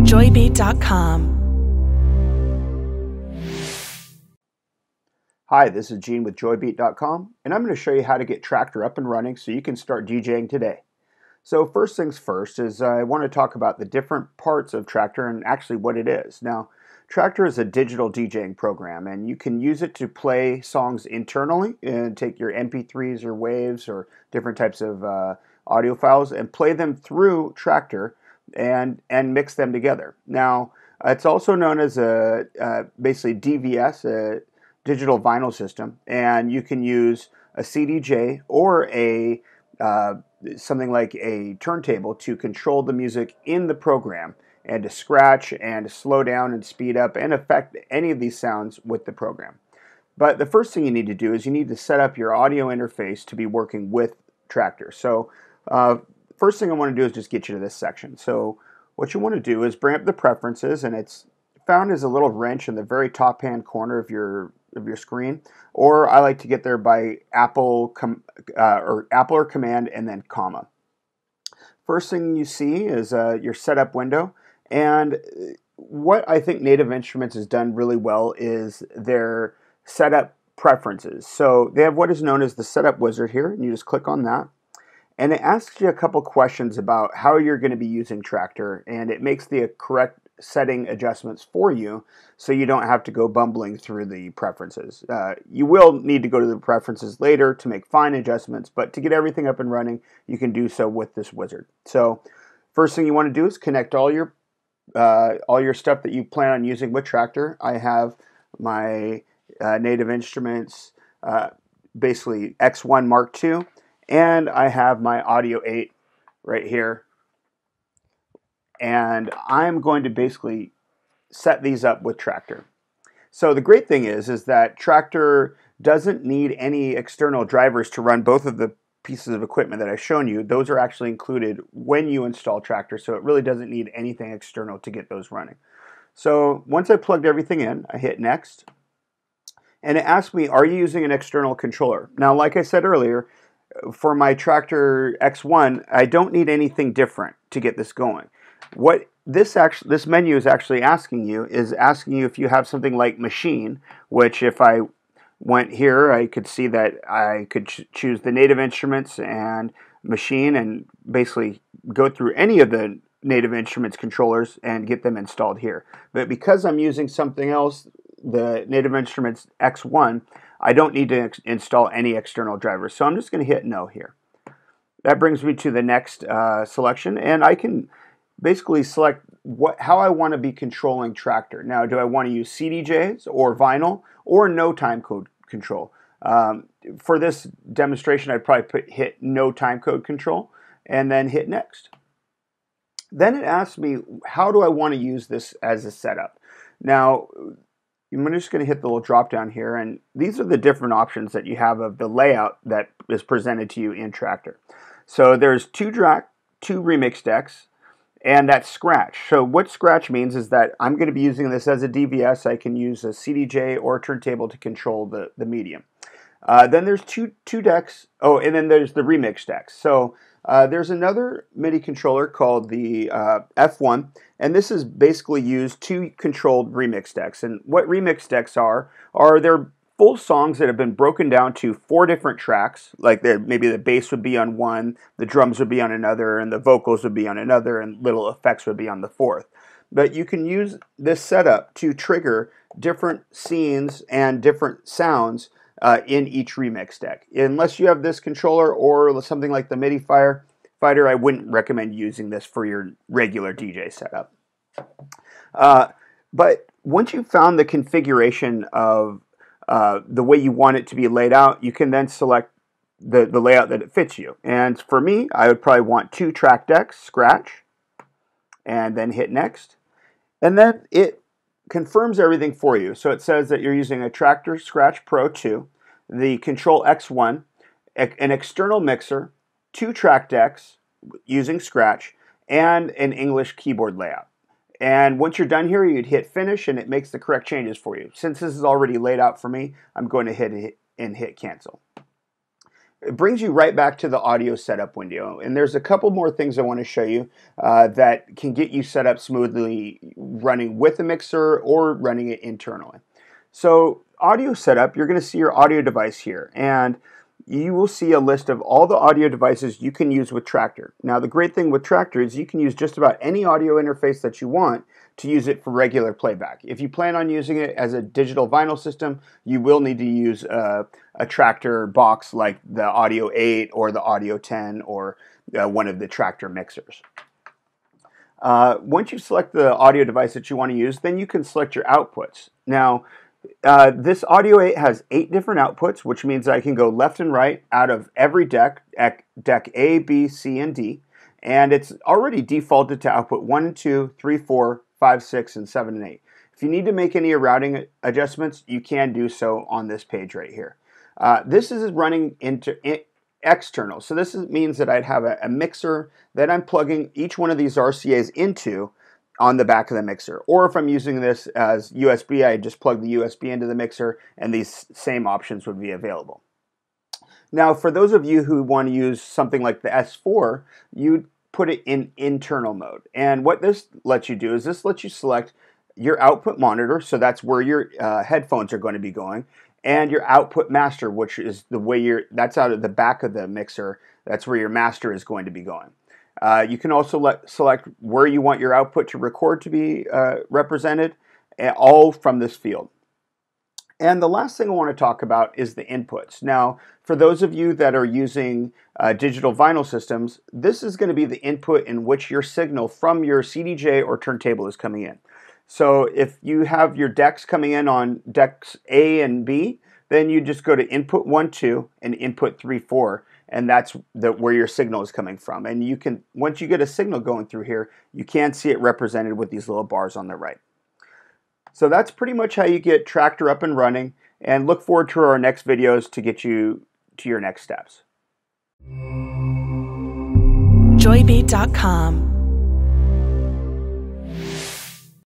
joybeat.com. Hi, this is Gene with joybeat.com, and I'm going to show you how to get Traktor up and running so you can start DJing today. So first things first is I want to talk about the different parts of Traktor and actually what it is. Now, Traktor is a digital DJing program, and you can use it to play songs internally and take your MP3s or waves or different types of audio files and play them through Traktor and mix them together. Now, it's also known as basically DVS, a digital vinyl system, and you can use a CDJ or a something like a turntable to control the music in the program and to scratch and to slow down and speed up and affect any of these sounds with the program. But the first thing you need to do is you need to set up your audio interface to be working with Traktor. So first thing I want to do is just get you to this section. So what you want to do is bring up the preferences, and it's found as a little wrench in the very top hand corner of your screen, or I like to get there by Apple or Command and then comma. First thing you see is your setup window, and what I think Native Instruments has done really well is their setup preferences. So they have what is known as the setup wizard here, and you just click on that, and it asks you a couple questions about how you're going to be using Traktor, and it makes the correct setting adjustments for you so you don't have to go bumbling through the preferences. You will need to go to the preferences later to make fine adjustments, but to get everything up and running, you can do so with this wizard. So first thing you want to do is connect all your stuff that you plan on using with Traktor. I have my Native Instruments basically X1 Mark II, and I have my Audio 8 right here. And I'm going to basically set these up with Traktor. So the great thing is that Traktor doesn't need any external drivers to run both of the pieces of equipment that I've shown you. Those are actually included when you install Traktor, so it really doesn't need anything external to get those running. So once I plugged everything in, I hit next, and it asks me, are you using an external controller? Now, like I said earlier, for my Traktor X1, I don't need anything different to get this going. What this menu is actually asking you if you have something like machine, which if I went here, I could see that I could choose the Native Instruments and machine and basically go through any of the Native Instruments controllers and get them installed here. But because I'm using something else, the Native Instruments X1, I don't need to install any external drivers. So I'm just going to hit no here. That brings me to the next selection, and I can basically select how I want to be controlling Traktor. Now, do I want to use CDJs or vinyl or no timecode control? For this demonstration, I'd probably hit no timecode control and then hit next. Then it asks me, how do I want to use this as a setup? Now, I'm just going to hit the little drop down here, and these are the different options that you have of the layout that is presented to you in Traktor. So there's two remix decks, and that's scratch. So what scratch means is that I'm going to be using this as a DVS. I can use a CDJ or a turntable to control the medium. Then there's two decks. Oh, and then there's the remix decks. So there's another MIDI controller called the F1, and this is basically used to control remix decks. And what remix decks are they're full songs that have been broken down to 4 different tracks. Like maybe the bass would be on one, the drums would be on another, and the vocals would be on another, and little effects would be on the 4th. But you can use this setup to trigger different scenes and different sounds in each remix deck. Unless you have this controller or something like the MIDI Fighter, I wouldn't recommend using this for your regular DJ setup. But once you've found the configuration of the way you want it to be laid out, you can then select the layout that it fits you. And for me, I would probably want 2 track decks, scratch, and then hit next. And then it confirms everything for you. So it says that you're using a Traktor Scratch Pro 2, the Control X1, an external mixer, 2 track decks using Scratch, and an English keyboard layout. And once you're done here, you'd hit finish, and it makes the correct changes for you. Since this is already laid out for me, I'm going to hit cancel. it brings you right back to the audio setup window. And there's a couple more things I want to show you that can get you set up smoothly running with the mixer or running it internally. So audio setup, you're going to see your audio device here, and you will see a list of all the audio devices you can use with Traktor. Now the great thing with Traktor is you can use just about any audio interface that you want to use it for regular playback. If you plan on using it as a digital vinyl system, you will need to use a Traktor box like the Audio 8 or the Audio 10 or one of the Traktor mixers. Once you select the audio device that you want to use, then you can select your outputs. Now, this Audio 8 has 8 different outputs, which means I can go left and right out of every deck A, B, C, and D, and it's already defaulted to output 1 and 2, 3, 4, 5, 6, and 7, and 8. If you need to make any routing adjustments, you can do so on this page right here. This is running into external, so this means that I'd have a mixer that I'm plugging each one of these RCAs into on the back of the mixer. Or if I'm using this as USB, I just plug the USB into the mixer and these same options would be available. Now for those of you who want to use something like the S4, you put it in internal mode. And what this lets you do is this lets you select your output monitor, so that's where your headphones are going to be going, and your output master, which is the way that's out of the back of the mixer, that's where your master is going to be going. You can also select where you want your output to record to be represented, all from this field. And the last thing I want to talk about is the inputs. Now, for those of you that are using digital vinyl systems, this is going to be the input in which your signal from your CDJ or turntable is coming in. So if you have your decks coming in on decks A and B, then you just go to input 1, 2 and input 3, 4. And that's where your signal is coming from. And you can, once you get a signal going through here, you can see it represented with these little bars on the right. So that's pretty much how you get Traktor up and running, and look forward to our next videos to get you to your next steps. Joybeat.com